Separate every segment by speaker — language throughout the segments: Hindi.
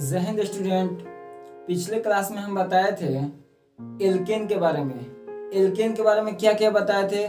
Speaker 1: जहन स्टूडेंट, पिछले क्लास में हम बताए थे एल्केन के बारे में। एल्केन के बारे में क्या क्या बताए थे?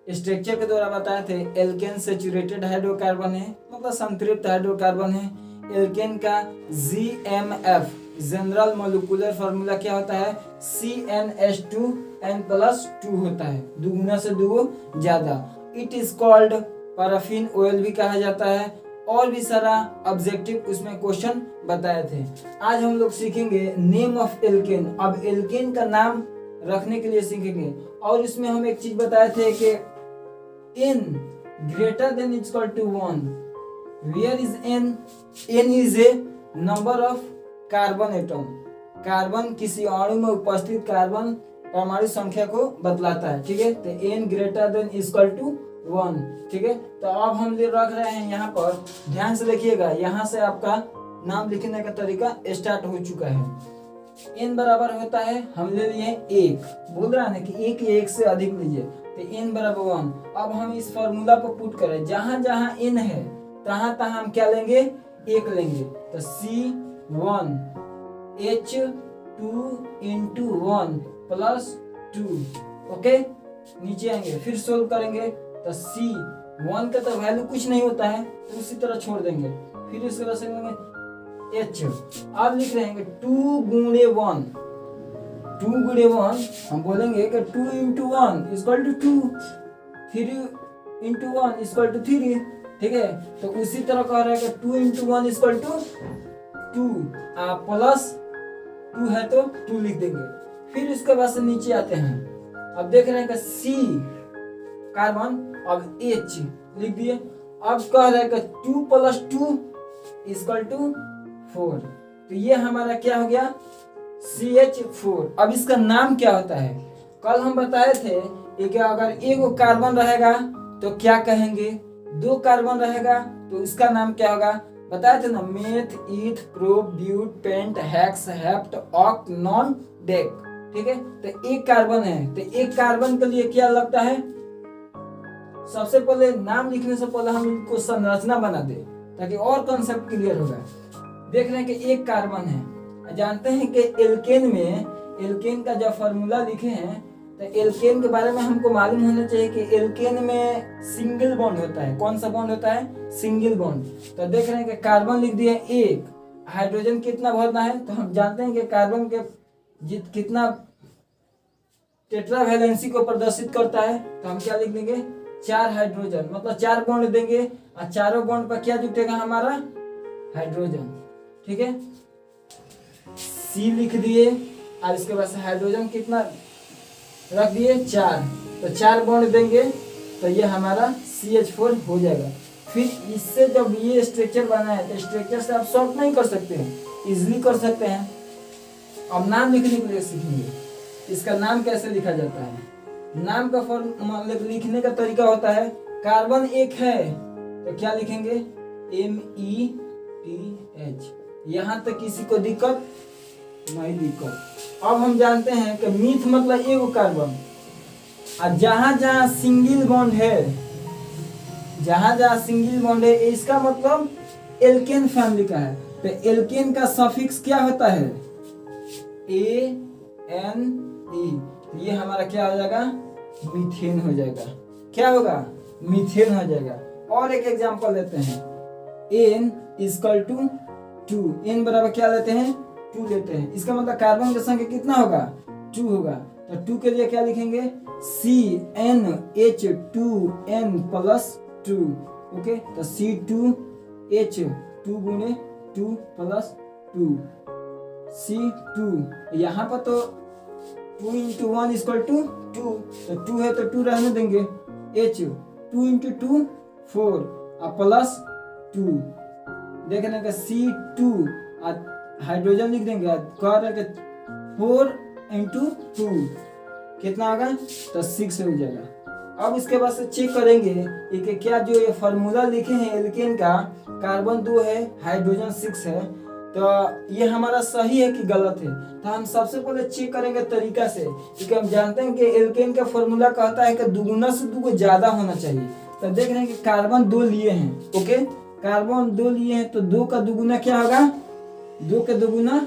Speaker 1: स्ट्रक्चर के द्वारा बताए थे। एल्केन सैचुरेटेड हाइड्रोकार्बन है, मतलब संतृप्त हाइड्रोकार्बन है। एल्केन का GMF जनरल मोलिकुलर फॉर्मूला क्या होता है? CnH2n+2 होता है, दुगुना से दो ज्यादा। It is called paraffin oil भी कहा जाता है, और भी सारा ऑब्जेक्टिव उसमें क्वेश्चन बताए थे। आज हम लोग सीखेंगे नेम ऑफ एल्केन। अब एल्केन का नाम रखने के लिए सीखेंगे, और इसमें हम एक चीज बताए थे कि n greater than equal to 1, where is n? n is a number of carbon atom. Carbon किसी अणु में उपस्थित कार्बन परमाणु संख्या को बतलाता है, ठीक है। तो n greater than equal to 1, ठीक है। तो अब हम रख रहे हैं यहाँ पर, ध्यान से देखिएगा, यहाँ से आपका नाम लिखने का तरीका स्टार्ट हो चुका है। n बराबर होता है, हम ले लिए 1, बोल रहा है ना कि एक या एक से अधिक लीजिए, तो n बराबर 1। अब हम इस फॉर्मूला पर पुट करें, जहां जहां n है तहां तहां हम क्या लेंगे? 1 लेंगे। तो C1H2 × 1 + 2, ओके। नीचे आएंगे, फिर सोल्व करेंगे, तो C1 का तो वैल्यू कुछ नहीं होता है, तो उसी तरह छोड़ देंगे। फिर इसके बाद से लेंगे H। अब लिख रहे हैं 2 × 1, 2 × 1 हम बोलेंगे कि 2 × 1 = 2, 3 × 1 = 3, ठीक है। तो उसी तरह कह रहा है कि 2 × 1 = 2, प्लस 2 है तो 2 लिख देंगे। फिर उसके बाद से नीचे आते हैं, अब देख रहे हैं कि C कार्बन, अब H लिख दिए। अब कह रहा है कि 2 + 2 = 4, तो ये हमारा क्या हो गया? CH4। अब इसका नाम क्या होता है? कल हम बताए थे कि अगर एक कार्बन रहेगा तो क्या कहेंगे, 2 कार्बन रहेगा तो उसका नाम क्या होगा? बताए थे ना, meth, eth, pro, but, pent, hex, hept, oct, non, dec, ठीक है। तो एक कार्बन है, तो एक कार्बन के लिए क्या लगता है? सबसे पहले नाम लिखने से पहले हम इनको संरचना बना दे, ताकि और कॉन्सेप्ट क्लियर होगा। देख रहे हैं कि एक कार्बन है, जानते हैं कि एल्केन में, एल्केन का जब फॉर्मूला लिखे हैं तो एल्केन के बारे में हमको मालूम होना चाहिए कि एल्केन में सिंगल बॉन्ड होता है। कौन सा बॉन्ड होता है? Single bond. तो देख रहे हैं कि कार्बन लिख दिया 1, हाइड्रोजन कितना भरना है? तो हम जानते हैं कि कार्बन के कितना टेट्रा वैलेंसी को प्रदर्शित करता है, तो हम क्या लिख देंगे? 4 हाइड्रोजन, मतलब 4 बॉन्ड देंगे, और चारों बॉन्ड पर क्या जुटेगा? हमारा हाइड्रोजन, ठीक है। C लिख दिए, और इसके बाद हाइड्रोजन कितना रख दिए? 4, तो 4 बॉन्ड देंगे, तो ये हमारा CH4 हो जाएगा। फिर इससे जब ये स्ट्रक्चर बना है, तो स्ट्रक्चर से आप शॉर्ट नहीं कर सकते हैं, इजिली कर सकते हैं। अब नाम लिखने के लिए सीखेंगे, इसका नाम कैसे लिखा जाता है। नाम का मतलब लिखने का तरीका होता है, कार्बन 1 है तो क्या लिखेंगे? METH। यहाँ तक किसी को दिक्कत नहीं? दिक्कत। अब हम जानते हैं कि मीथ मतलब एक कार्बन, और जहां जहां सिंगल बॉन्ड है, जहां जहां सिंगल बॉन्ड है, इसका मतलब एल्केन फैमिली का है। तो एल्केन का सफिक्स क्या होता है? ANE। ये हमारा क्या हो जाएगा? मीथेन हो जाएगा। क्या होगा? मीथेन हो जाएगा। और एक एग्जांपल लेते हैं, N = 2, N बराबर क्या लेते हैं? 2 लेते हैं। इसका मतलब कार्बन की संख्या कितना होगा? 2 होगा। तो 2 के लिए क्या लिखेंगे? CnH2n+2, okay. तो C2H2 × 2 + 2, C2। यहाँ पर तो 2 × 1 = 2, तो 2 है तो 2 रहने देंगे। H 2 × 2 4, और +2, देख रहे हैं कि C2, हाइड्रोजन लिख देंगे, कह रहे कि 4 × 2 कितना होगा? तो 6 हो जाएगा। अब इसके बाद से चेक करेंगे कि क्या जो ये फॉर्मूला लिखे हैं एल्केन का, कार्बन 2 है, हाइड्रोजन 6 है, तो ये हमारा सही है कि गलत है। तो हम सबसे पहले चेक करेंगे तरीका से, क्योंकि हम जानते हैं कि एल्केन का फॉर्मूला कहता है कि दुगुना से दुगुना ज्यादा होना चाहिए। तो देख रहे हैं कि कार्बन 2 लिए हैं, ओके, कार्बन 2 लिए हैं, तो 2 का दुगुना क्या होगा? 2 के दुगुना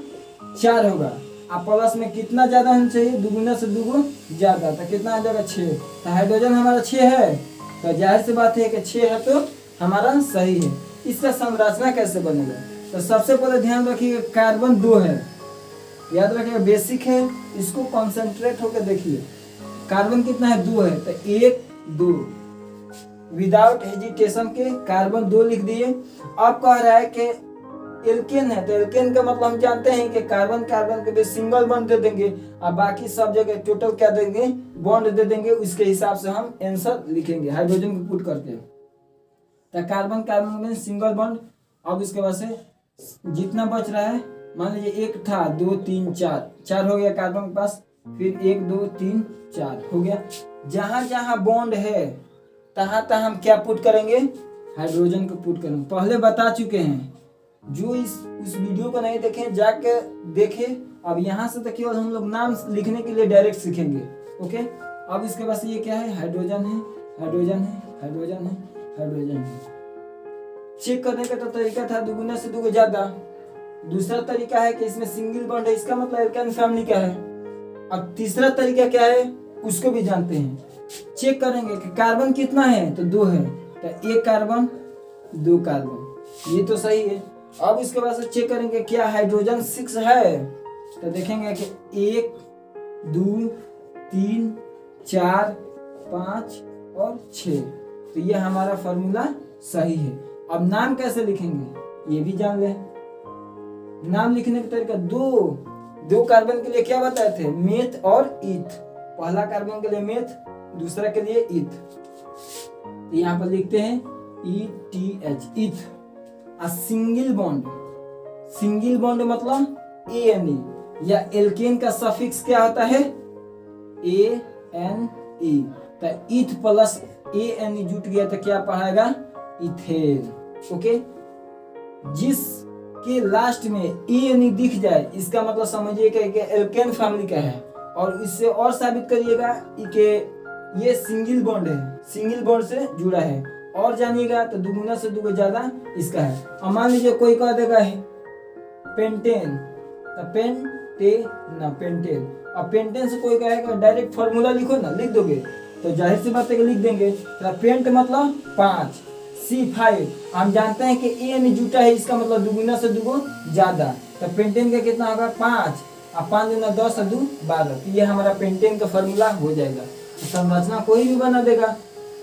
Speaker 1: 4 होगा। अब प्लस में कितना ज्यादा होना चाहिए, दुगुना से दुगुन ज्यादा, तो कितना आ जाएगा 6। तो हाइड्रोजन हमारा 6 है, तो जाहिर सी बात है कि 6 है तो हमारा सही है। इसका संरचना कैसे बनेगा, तो सबसे पहले ध्यान रखिए कार्बन 2 है, याद रखिएगा बेसिक है, इसको कॉन्सेंट्रेट होकर देखिए। कार्बन कितना है, 2 है, तो 1 2 विदाउट हेजिटेशन के कार्बन 2 लिख दिए। अब कह रहा है कि एल्केन है, तो एल्केन का मतलब हम जानते हैं कि कार्बन कार्बन के बीच सिंगल बॉन्ड दे देंगे और बाकी सब जगह टोटल क्या देंगे, बॉन्ड दे देंगे। उसके हिसाब से हम आंसर लिखेंगे हाइड्रोजन को पुट करके। तो कार्बन कार्बन में सिंगल बॉन्ड। अब इसके बाद से जितना बच रहा है, मान लीजिए 1 था, 2 3 4 हो गया कार्बन के पास, फिर 1 2 3 4 हो गया। जहां जहां बॉन्ड है तहां तहां हम क्या पुट करेंगे, हाइड्रोजन को पुट करेंगे। पहले बता चुके हैं, जो उस वीडियो को नहीं देखे जाके देखे। अब यहाँ से तो केवल हम लोग नाम लिखने के लिए डायरेक्ट सीखेंगे। ओके, अब इसके बाद ये क्या है, हाइड्रोजन है, हाइड्रोजन है, हाइड्रोजन है, हाइड्रोजन है। चेक करने का तो तरीका था दुगुना से दुगुना ज्यादा। दूसरा तरीका है कि इसमें सिंगल बॉन्ड है, इसका मतलब एल्केन फैमिली का है। अब तीसरा तरीका क्या है, उसको भी जानते हैं। चेक करेंगे कि कार्बन कितना है, तो 2 है, तो 1 कार्बन 2 कार्बन, ये तो सही है। अब इसके बाद से चेक करेंगे क्या हाइड्रोजन 6 है, तो देखेंगे कि 1 2 3 4 5 और 6, तो ये हमारा फॉर्मूला सही है। अब नाम कैसे लिखेंगे ये भी जान ले। नाम लिखने का तरीका, दो कार्बन के लिए क्या बताए थे, मेथ और ईथ। पहला कार्बन के लिए मेथ, दूसरा के लिए ईथ। तो यहाँ पर लिखते हैं ETH, ईथ। आ सिंगल बॉन्ड मतलब ANE, या एल्केन का सफिक्स क्या होता है, ANE। तो ईथ प्लस ANE जुट गया तो क्या पढ़ाएगा, इथेन। ओके, जिसके लास्ट में ANE दिख जाए इसका मतलब समझिए कि एल्केन फैमिली का है। और इससे और साबित करिएगा कि ये सिंगल बॉन्ड है, सिंगल बॉन्ड से जुड़ा है। और जानिएगा तो दुगुना से दुगुना ज्यादा इसका है। अब मान लीजिए कोई कह देगा है पेंटेन, तो पेंटेन। अब पेंटेन से कोई कहेगा डायरेक्ट फॉर्मूला लिखो ना, लिख दोगे तो जाहिर सी बात है कि लिख देंगे। तो पेंट मतलब 5, C5। हम जानते हैं कि ANE जुटा है, इसका मतलब दुगुना से दुगुना ज्यादा। तो पेंटेन का कितना होगा, 5, और 5 दूना 10 और 2 12। तो ये हमारा पेंटेन का फॉर्मूला हो जाएगा। तो संरचना कोई भी बना देगा,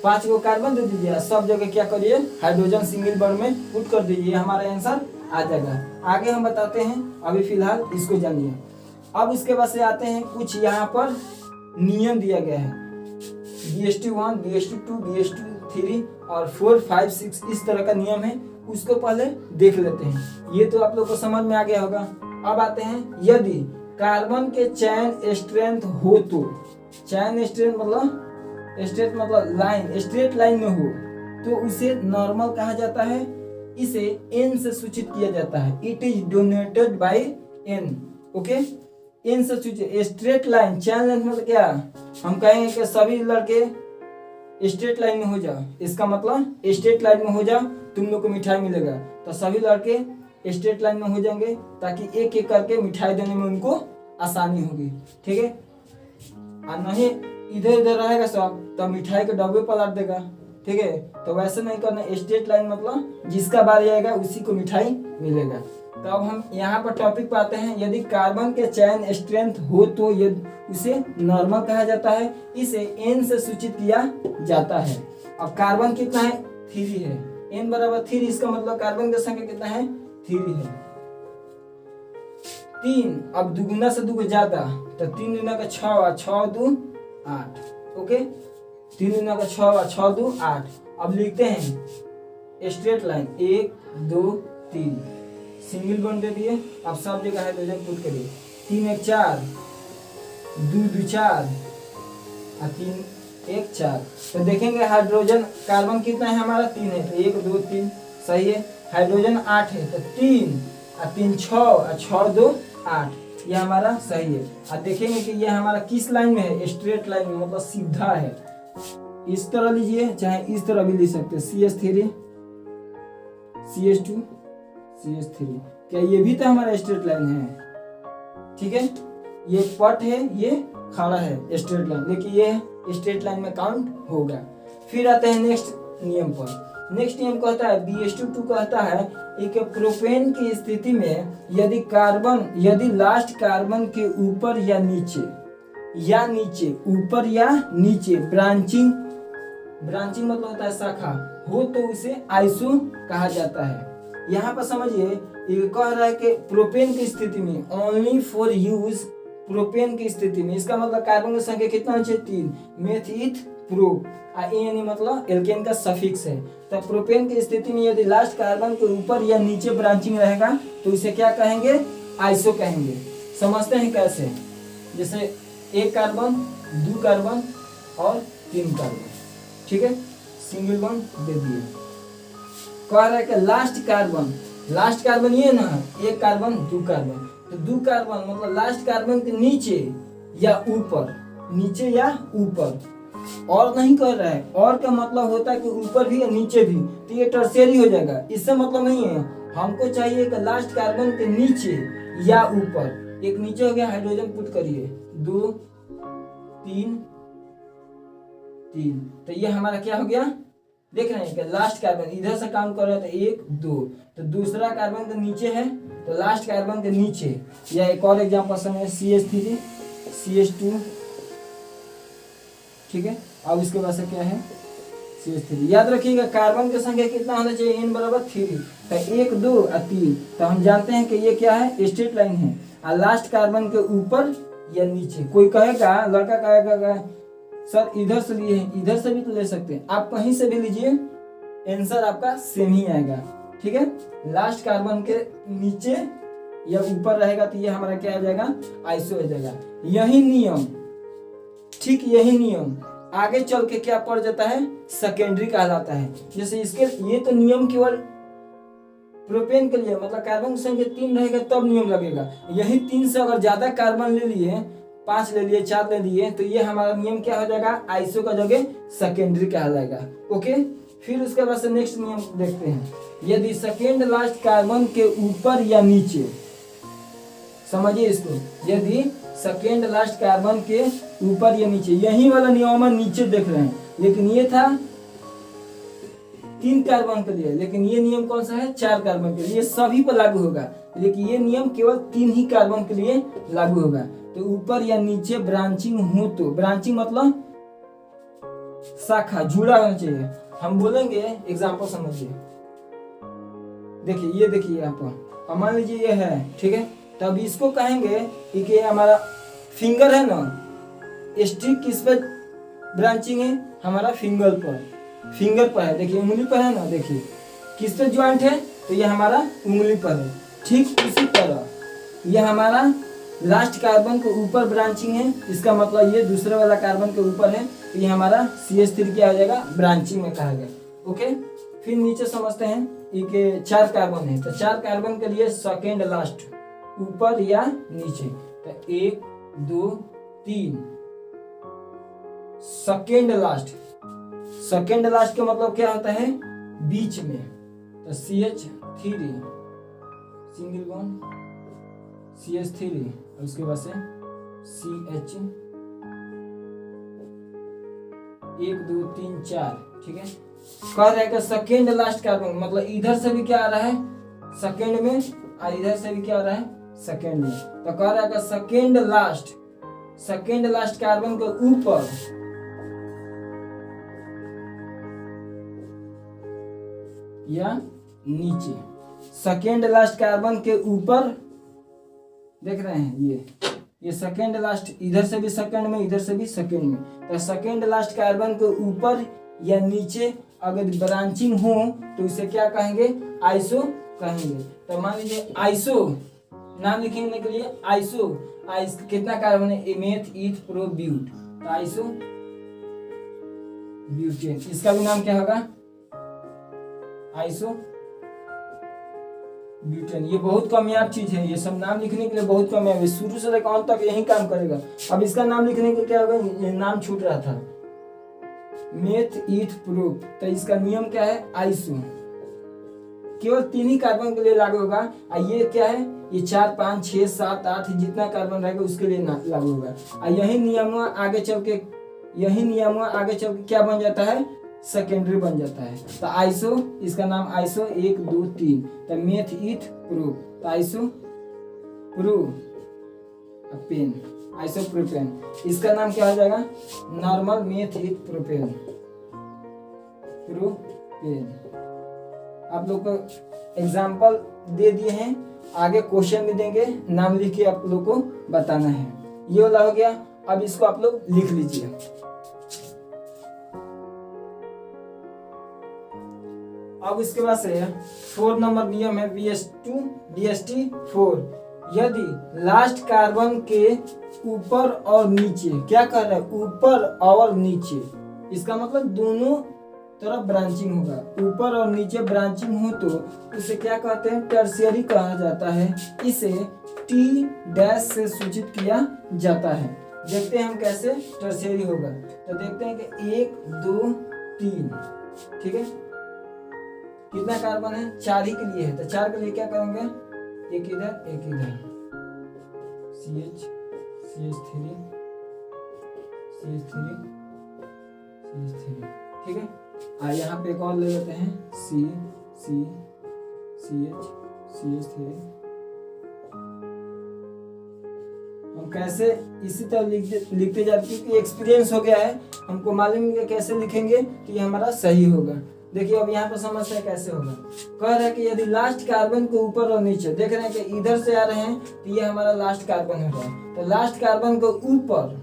Speaker 1: 5 को कार्बन दे दीजिए, सब जगह क्या करिए, हाइड्रोजन सिंगल बॉन्ड में पुट कर दीजिए, हमारा आंसर आ जाएगा। आगे हम बताते हैं, अभी फिलहाल इसको जानिए। अब इसके बाद से आते हैं, कुछ यहाँ पर नियम दिया गया है, BH2 BH2 BH2 और 4 5 6 इस तरह का नियम है, उसको पहले देख लेते हैं। ये तो आप लोग को समझ में आ गया होगा। अब आते हैं, यदि कार्बन के चैन स्ट्रेंथ हो तो, चैन स्ट्रेंथ मतलब लाइन, स्ट्रेट लाइन में हो तो उसे नॉर्मल कहा जाता है। इसे n से सूचित किया जाता है, it is donated bye n। Okay, n से सूचित। स्ट्रेट लाइन, चैन लेंथ मतलब क्या, हम कहेंगे कि सभी लड़के स्ट्रेट लाइन में हो जाओ, इसका मतलब स्ट्रेट लाइन में हो जाओ तुम लोग को मिठाई मिलेगा। तो सभी लड़के स्ट्रेट लाइन में हो जाएंगे ताकि एक एक करके मिठाई देने में उनको आसानी होगी। ठीक है, और नहीं इधर उधर रहेगा सब तो मिठाई के डब्बे पलट देगा। ठीक है, तो वैसे नहीं करना। स्ट्रेट लाइन मतलब जिसका बारी आएगा उसी को मिठाई मिलेगा। तो अब हम यहाँ पर टॉपिक पे आते हैं, यदि कार्बन के चैन स्ट्रेंथ हो तो उसे नॉर्मल कहा जाता है, इसे n से सूचित किया जाता है। अब कार्बन कितना है, 3 है, n बराबर 3, इसका मतलब कार्बन का संख्या कितना है, 3 है। 3, अब दुगुना से दुगुना ज्यादा, तो 3 दूना का 6 और 6 2 8। ओके, 3 दूना का 6 और 6 2 8। अब लिखते हैं स्ट्रेट लाइन, 1 2 3, सिंगल बॉन्ड दे दिए। अब सब जगह हाइड्रोजन पुट करिए, 3 1 4, 2 2 4 और 3 1 4। तो देखेंगे हाइड्रोजन, कार्बन कितना है हमारा, 3 है, तो 1 2 3 सही है। हाइड्रोजन 8 है, तो 3 और 3 6 और 6 2 8, ये हमारा सही है। और देखेंगे कि ये हमारा किस लाइन में है, स्ट्रेट लाइन में, मतलब सीधा है। इस तरह लीजिए, चाहे इस तरह भी लिख सकते हैं, CH3 CH2 CH3। क्या ये भी तो हमारा स्ट्रेट लाइन है, ठीक है। ये पट है, ये खड़ा है स्ट्रेट लाइन, लेकिन ये स्ट्रेट लाइन में काउंट होगा। फिर आते हैं नेक्स्ट नियम पर। नेक्स्ट नियम कहता है BH2 कहता है एक प्रोपेन की स्थिति में यदि लास्ट कार्बन के ऊपर या नीचे ऊपर या नीचे ब्रांचिंग मतलब होता है शाखा हो तो उसे आइसो कहा जाता है। यहाँ पर समझिए ये कह रहा है कि प्रोपेन की स्थिति में ओनली फॉर यूज, प्रोपेन की स्थिति में, इसका मतलब कार्बन की संख्या कितना होना चाहिए 3, मेथ ईथ प्रो, यानी मतलब एल्केन का सफिक्स है। तो प्रोपेन की स्थिति में यदि लास्ट कार्बन के ऊपर या नीचे ब्रांचिंग रहेगा तो इसे क्या कहेंगे, आइसो कहेंगे। समझते हैं कैसे, जैसे 1 कार्बन 2 कार्बन और 3 कार्बन, ठीक है, सिंगल बॉन्ड दे दिए। कह रहा है कि लास्ट कार्बन ये ना 1 कार्बन 2 कार्बन, तो 2 कार्बन मतलब लास्ट कार्बन के नीचे या ऊपर, और नहीं कर रहा है। और का मतलब होता है कि ऊपर भी या नीचे भी, तो ये टर्शियरी हो जाएगा, इससे मतलब नहीं है। हमको चाहिए कि लास्ट कार्बन के नीचे या ऊपर, एक नीचे हो गया, हाइड्रोजन पुट करिए 2 3 3, तो ये हमारा क्या हो गया, देख रहे हैं कि लास्ट कार्बन इधर से काउंट कर रहे हैं तो 1 2, तो दूसरा कार्बन के नीचे है तो लास्ट कार्बन के नीचे। या एक और एग्जांपल समझ, CH3 CH2, ठीक है। अब इसके बाद से क्या है CH3। याद रखिएगा कार्बन की संख्या कितना होना चाहिए, n बराबर 3, तो 1 2 और 3, तो हम जानते हैं कि ये क्या है, स्ट्रेट लाइन है। और लास्ट कार्बन के ऊपर या नीचे, कोई कहेगा, लड़का कहेगा सर इधर से लिए हैं, इधर से भी तो ले सकते हैं, आप कहीं से भी लीजिए, आंसर आपका सेम ही आएगा, ठीक है। लास्ट कार्बन के नीचे या ऊपर रहेगा तो ये हमारा क्या हो जाएगा, आइसो हो जाएगा। यही नियम, ठीक यही नियम आगे चल के क्या पड़ जाता है, सेकेंडरी कहलाता है। जैसे इसके ये तो नियम केवल प्रोपेन के लिए, मतलब कार्बन की संख्या 3 रहेगा तब नियम लगेगा। यही 3 से अगर ज्यादा कार्बन ले लिए, 5 ले लिए, 4 ले लिए, तो ये हमारा नियम क्या हो जाएगा, आइसो का जगह सेकेंडरी कहलाएगा। ओके, फिर उसके बाद से नेक्स्ट नियम देखते हैं। यदि सेकेंड लास्ट कार्बन के ऊपर या नीचे, समझिए इसको, यदि सेकेंड लास्ट कार्बन के ऊपर या नीचे, यही वाला नियम नीचे देख रहे हैं, लेकिन ये था 3 कार्बन के लिए, लेकिन ये नियम कौन सा है, 4 कार्बन के लिए। ये सभी पर लागू होगा, लेकिन ये नियम केवल 3 ही कार्बन के लिए लागू होगा। तो ऊपर या नीचे ब्रांचिंग हो तो, ब्रांचिंग मतलब शाखा जुड़ा होना चाहिए। हम बोलेंगे एग्जाम्पल समझिए, देखिए ये देखिए यहाँ पर, मान लीजिए ये है, ठीक है, तब इसको कहेंगे कि ये हमारा फिंगर है ना, स्टिक किस पे ब्रांचिंग है, हमारा फिंगर पर है, देखिए उंगली पर है ना, देखिए किस पे ज्वाइंट है, तो ये हमारा उंगली पर है। ठीक इसी तरह ये हमारा लास्ट कार्बन के ऊपर ब्रांचिंग है, इसका मतलब ये दूसरे वाला कार्बन के ऊपर है, तो ये हमारा CH3 क्या हो जाएगा, ब्रांचिंग में कहा गया। ओके, फिर नीचे समझते हैं, एक 4 कार्बन है, तो 4 कार्बन के लिए सेकेंड लास्ट ऊपर या नीचे, तो 1 2 3, सेकेंड लास्ट का मतलब क्या होता है, बीच में, तो CH3 सिंगल बॉन्ड CH3 और उसके बाद से CH 1 2 3 4, ठीक है। कह रहा है कि सेकेंड लास्ट कार्बन मतलब इधर से भी क्या आ रहा है, सेकेंड में, और इधर से भी क्या आ रहा है, सेकेंड में। तो कह रहा है कि सेकेंड लास्ट कार्बन के ऊपर या नीचे, सेकेंड लास्ट कार्बन के ऊपर, देख रहे हैं ये सेकेंड लास्ट, इधर से भी सेकेंड में, इधर से भी सेकेंड में, तो सेकेंड लास्ट कार्बन के ऊपर या नीचे अगर ब्रांचिंग हो तो इसे क्या कहेंगे, आइसो कहेंगे। तो मान लीजिए आइसो नाम लिखने के लिए, आइसो कितना कार्बन है, मेथ ईथ प्रो ब्यूट, तो आइसो ब्यूटेन, इसका भी नाम क्या होगा, आइसो ब्यूटेन। ये बहुत कामयाब चीज है, ये सब नाम लिखने के लिए बहुत कामयाब है, शुरू से लेकर अंत तक यही काम करेगा। अब इसका नाम लिखने के क्या होगा, ये नाम छूट रहा था, मेथ ईथ प्रो, तो इसका नियम क्या है, आइसो, केवल 3 ही कार्बन के लिए लागू होगा। और ये क्या है, ये 4 5 6 7 8 जितना कार्बन रहेगा उसके लिए लागू होगा। और यही नियम आगे चल के क्या बन जाता है, सेकेंडरी बन जाता है। तो आइसो, इसका नाम आइसो 1 2 3, तो मेथ ईथ प्रो, तो आइसो प्रोपेन, आइसोप्रोपेन, इसका नाम क्या हो जाएगा, नॉर्मल मेथ ईथ प्रोपेन। आप लोग को एग्जाम्पल दे दिए हैं, आगे क्वेश्चन भी देंगे, नाम लिख के आप लोग को बताना है। ये वाला हो गया। अब इसको आप लोग लिख लीजिए। अब इसके बाद से 4 नंबर नियम है BS2 DST4। यदि लास्ट कार्बन के ऊपर और नीचे, क्या कर रहा है, ऊपर और नीचे, इसका मतलब दोनों तरफ ब्रांचिंग होगा, ऊपर और नीचे ब्रांचिंग हो तो उसे क्या कहते हैं, टर्शियरी कहा जाता है। इसे T डैश से सूचित किया जाता है। देखते हैं हम कैसे टर्शियरी होगा। तो देखते हैं कि 1 2 3, ठीक है, कितना कार्बन है, 4 ही के लिए है। तो 4 के लिए क्या करेंगे, एक इधर एक इधर, CH CH3 CH3 CH3, ठीक है। यहाँ पे एक और ले लेते हैं, C C CH CH3। हम कैसे इसी तरह लिखते जाते, क्योंकि एक्सपीरियंस हो गया है, हमको मालूम है कैसे लिखेंगे तो ये हमारा सही होगा। देखिए अब यहाँ पर समझते हैं कैसे होगा। कह रहा है कि यदि लास्ट कार्बन के ऊपर और नीचे, देख रहे हैं कि इधर से आ रहे हैं तो ये हमारा लास्ट कार्बन होगा। तो लास्ट कार्बन के ऊपर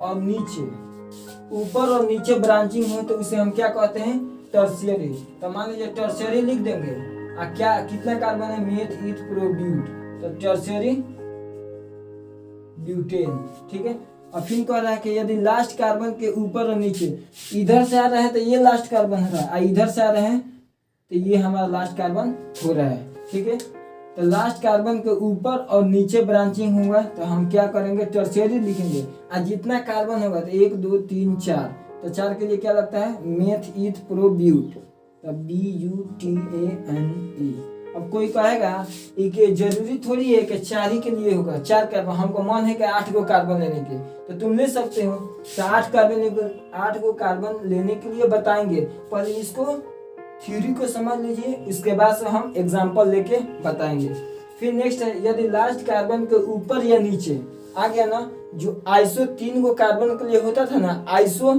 Speaker 1: और नीचे, ऊपर और नीचे ब्रांचिंग हो तो उसे हम क्या कहते हैं, टर्शियरी। तो मान लीजिए टर्शियरी लिख देंगे। क्या कितना कार्बन है, मेथ ईथ प्रो ब्यूट, तो टर्शियरी ब्यूटेन, ठीक है। और फिर कह रहा है कि यदि लास्ट कार्बन के ऊपर और नीचे, इधर से आ रहे हैं तो ये लास्ट कार्बन हो रहा है, इधर से आ रहे हैं तो ये हमारा लास्ट कार्बन हो रहा है, ठीक है। तो लास्ट कार्बन के ऊपर और नीचे ब्रांचिंग होगा तो हम क्या करेंगे, टर्शियरी लिखेंगे। और जितना कार्बन होगा तो 1 2 3 4, तो 4 के लिए क्या लगता है, मेथ ईथ प्रो ब्यूट, तो BUTANE। अब कोई कहेगा कि जरूरी थोड़ी है कि 4 ही के लिए होगा, 4 कार्बन, हमको मन है कि 8 गो कार्बन लेने के, तो तुम ले सकते हो। तो 8 गो कार्बन लेने के लिए बताएंगे, पहले इसको थ्योरी को समझ लीजिए, इसके बाद से हम एग्जांपल लेके बताएंगे। फिर नेक्स्ट है, यदि लास्ट कार्बन के ऊपर या नीचे आ गया ना, जो आइसो 3 गो कार्बन के लिए होता था ना, आइसो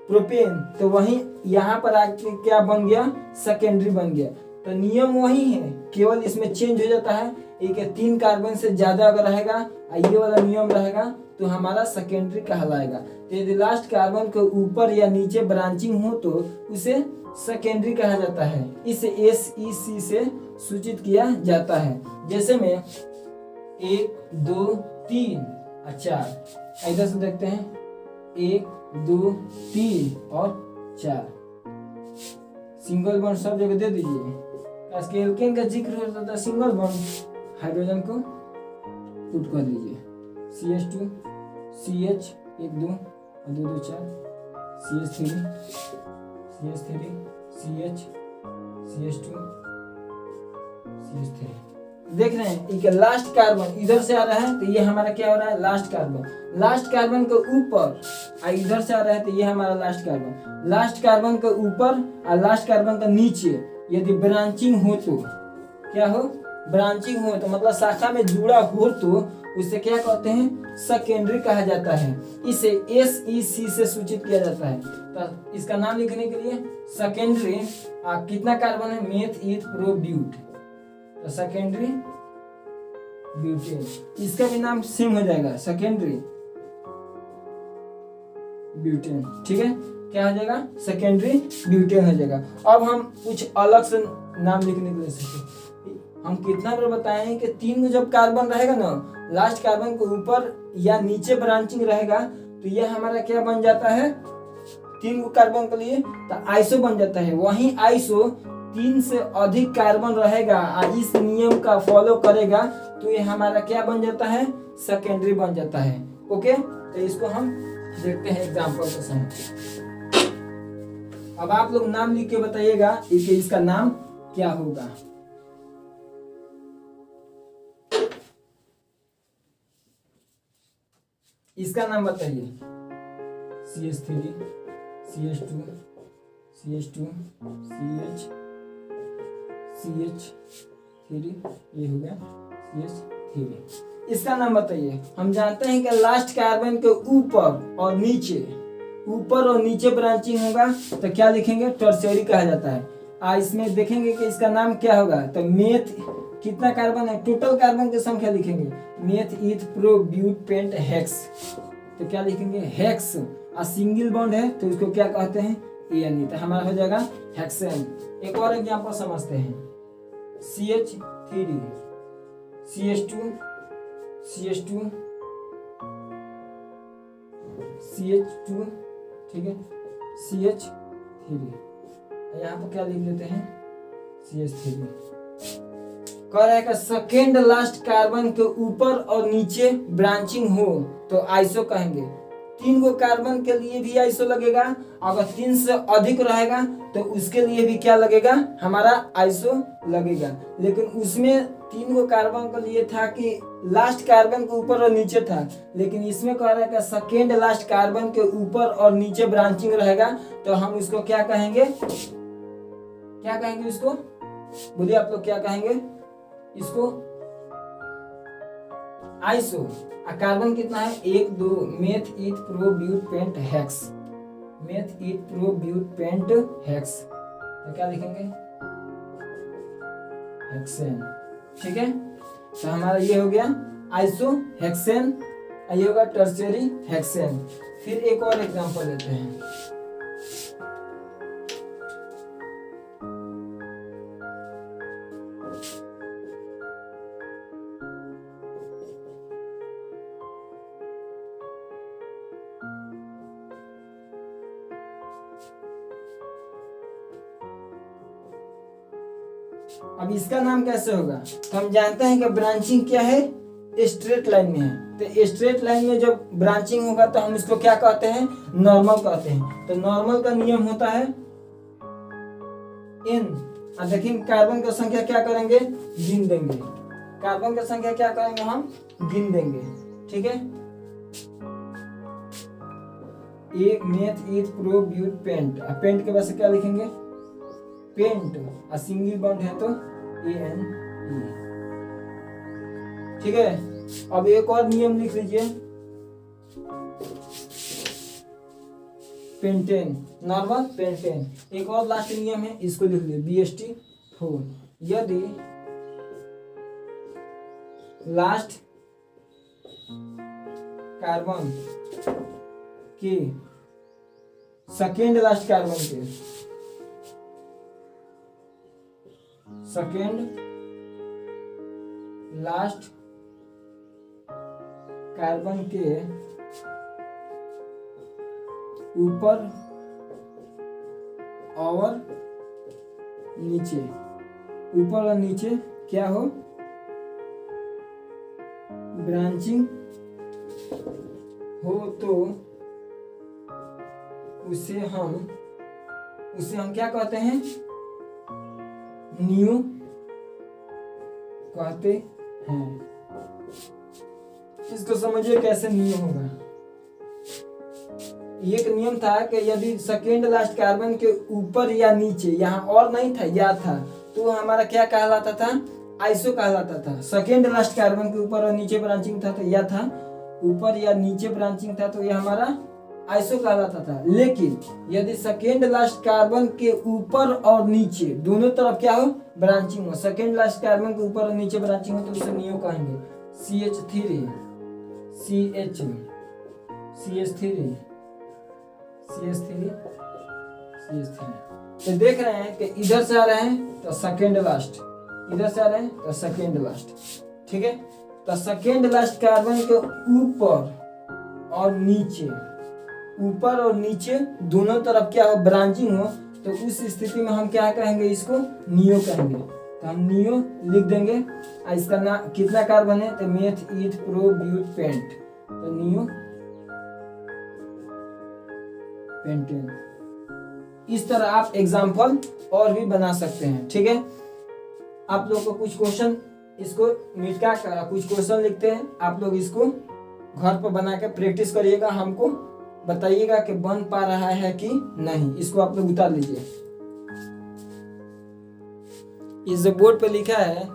Speaker 1: प्रोपेन, तो वही यहाँ पर आके क्या बन गया, सेकेंडरी बन गया। तो नियम वही है, केवल इसमें चेंज हो जाता है। एक 3 कार्बन से ज्यादा अगर रहेगा, ये वाला नियम रहेगा तो हमारा सेकेंडरी कहलाएगा। तो यदि लास्ट कार्बन के ऊपर या नीचे ब्रांचिंग हो तो उसे सेकेंडरी कहा जाता है। इसे SEC से सूचित किया जाता है। जैसे में 1 2 3 और 4, इधर से देखते हैं 1 2 3 और 4, सिंगल बॉन्ड सब जगह दे दीजिए। एल्केन का जिक्र होता था, सिंगल बॉन्ड, हाइड्रोजन को पुट कर दीजिए, CH2 CH 1 2 और 2 2 4, CH3 CH CH2 CH3। देख रहे हैं एक लास्ट कार्बन इधर से आ रहा है तो ये हमारा क्या हो रहा है, लास्ट कार्बन। लास्ट कार्बन के ऊपर इधर से आ रहा है तो ये हमारा लास्ट कार्बन। लास्ट कार्बन के ऊपर और लास्ट कार्बन के नीचे यदि ब्रांचिंग हो तो क्या हो, ब्रांचिंग हो तो मतलब शाखा में जुड़ा हो तो उसे क्या कहते हैं, सेकेंडरी कहा जाता है। इसे SEC से सूचित किया जाता है। तो इसका नाम लिखने के लिए सेकेंडरी, कितना कार्बन है, मेथ ईथ प्रो ब्यूट, तो सेकेंडरी ब्यूटेन, इसका भी नाम सेम हो जाएगा, सेकेंडरी ब्यूटेन, ठीक है। क्या हो जाएगा, सेकेंडरी ब्यूटेन हो जाएगा। अब हम कुछ अलग से नाम लिखने के लिए सीखे। हम कितना बार बताए हैं कि 3 जब कार्बन रहेगा ना, लास्ट कार्बन के ऊपर या नीचे ब्रांचिंग रहेगा तो यह हमारा क्या बन जाता है, 3 कार्बन के लिए तो आइसो बन जाता है। वहीं आइसो 3 से अधिक कार्बन रहेगा और इस नियम का फॉलो करेगा तो ये हमारा क्या बन जाता है, सेकेंडरी बन जाता है। ओके, तो इसको हम देखते हैं एग्जांपल के साथ। अब आप लोग नाम लिख के बताइएगा कि इसका नाम क्या होगा। इसका नाम बताइए। CH3 CH2 CH2 CH3 ये हो गया CH3। इसका नाम बताइए। हम जानते हैं कि लास्ट कार्बन के ऊपर और नीचे ब्रांचिंग होगा तो क्या लिखेंगे, टर्शियरी कहा जाता है। इसमें देखेंगे कि इसका नाम क्या होगा, तो मेथ कितना कार्बन है, टोटल कार्बन की संख्या लिखेंगे, meth eth pro but pent hex, तो क्या लिखेंगे हेक्स। सिंगल बॉन्ड है तो इसको क्या कहते हैं, एन, तो हमारा हो जाएगा हेक्सेन। एक और एग्जांपल समझते हैं। CH3 CH2 CH2 CH2 ठीक है, CH3, यहाँ पर क्या लिख लेते हैं CH3। कह रहा है कि सेकेंड लास्ट कार्बन के ऊपर और नीचे ब्रांचिंग हो तो आइसो कहेंगे। 3 गो कार्बन के लिए भी आइसो लगेगा, अगर 3 से अधिक रहेगा तो उसके लिए भी क्या लगेगा, हमारा आइसो लगेगा। लेकिन उसमें 3 गो कार्बन के लिए था कि लास्ट कार्बन के ऊपर और नीचे था, लेकिन इसमें कह रहा है कि सेकेंड लास्ट कार्बन के ऊपर और नीचे ब्रांचिंग रहेगा तो हम उसको क्या कहेंगे, इसको बोलिए आप लोग क्या कहेंगे इसको, आइसो। कार्बन कितना है 1 2, meth eth pro but pent hex, meth eth pro but pent hex, तो क्या लिखेंगे हेक्सेन। ठीक है, तो हमारा ये हो गया आइसो हेक्सेन, ये होगा टर्शियरी हेक्सेन। फिर एक और एग्जांपल लेते हैं। अब इसका नाम कैसे होगा, तो हम जानते हैं कि ब्रांचिंग क्या है, स्ट्रेट लाइन में है। तो स्ट्रेट लाइन में जब ब्रांचिंग होगा तो हम इसको क्या कहते हैं, नॉर्मल कहते हैं। तो नॉर्मल का नियम होता है n। देखिए कार्बन की संख्या क्या करेंगे, गिन देंगे, कार्बन की संख्या क्या करेंगे, हम गिन देंगे। ठीक है, एक meth eth pro but pent, pent के बाद से क्या लिखेंगे पेंट, सिंगल बॉन्ड है तो AN। ठीक है, अब एक और नियम लिख लीजिए, पेंटेन, नॉर्मल पेंटेन। एक और लास्ट नियम है, इसको लिख लीजिए BST4। यदि लास्ट कार्बन के सेकेंड लास्ट कार्बन के सेकेंड लास्ट कार्बन के ऊपर और नीचे क्या हो, ब्रांचिंग हो तो उसे हम क्या कहते हैं, न्यू कहते हैं। इसको समझिए कैसे नियम होगा। एक नियम था कि यदि सेकेंड लास्ट कार्बन के ऊपर या नीचे, यहाँ और नहीं था या था, तो हमारा क्या कहलाता था, आइसो कहलाता था। सेकेंड लास्ट कार्बन के ऊपर और नीचे ब्रांचिंग था तो या था, ऊपर या नीचे ब्रांचिंग था तो यह हमारा आइसो कहलाता था। लेकिन यदि सेकेंड लास्ट कार्बन के ऊपर और नीचे दोनों तरफ क्या हो, ब्रांचिंग हो, सेकेंड लास्ट कार्बन के ऊपर और नीचे ब्रांचिंग हो तो उसे नियो कहेंगे। CH3 तो देख रहे हैं कि इधर से आ रहे हैं तो सेकेंड लास्ट, इधर से आ रहे हैं तो सेकेंड लास्ट। ठीक है, तो सेकेंड लास्ट कार्बन के ऊपर और नीचे दोनों तरफ क्या हो, ब्रांचिंग हो, तो उस स्थिति में हम क्या कहेंगे, इसको नियो कहेंगे। तो हम नियो लिख देंगे। इसका नाम कितना कार्बन है, तो meth eth pro but paint, तो नियो पेंटेन। इस तरह आप एग्जाम्पल और भी बना सकते हैं। ठीक है, आप लोग को कुछ क्वेश्चन इसको मिटा कर कुछ क्वेश्चन लिखते हैं, आप लोग इसको घर पर बना के प्रैक्टिस करिएगा, हमको बताइएगा कि बन पा रहा है कि नहीं। इसको आप लोग उतार लीजिए। इस जो बोर्ड पे लिखा है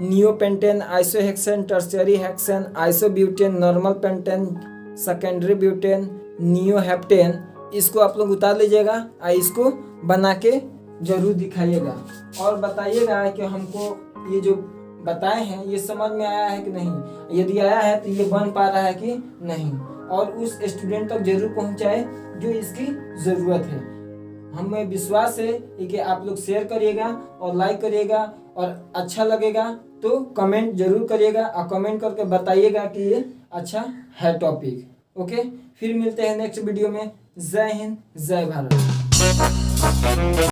Speaker 1: neopentane, isohexane, tertiary hexane, isobutane, normal pentane, secondary butane, neoheptane, इसको आप लोग उतार लीजिएगा और इसको बना के जरूर दिखाइएगा और बताइएगा कि हमको ये जो बताए हैं ये समझ में आया है कि नहीं। यदि आया है तो ये बन पा रहा है कि नहीं, और उस स्टूडेंट तक जरूर पहुंचाए जो इसकी ज़रूरत है। हमें विश्वास है कि आप लोग शेयर करिएगा और लाइक करिएगा, और अच्छा लगेगा तो कमेंट जरूर करिएगा और कमेंट करके बताइएगा कि ये अच्छा है टॉपिक। ओके, फिर मिलते हैं नेक्स्ट वीडियो में। जय हिंद, जय भारत।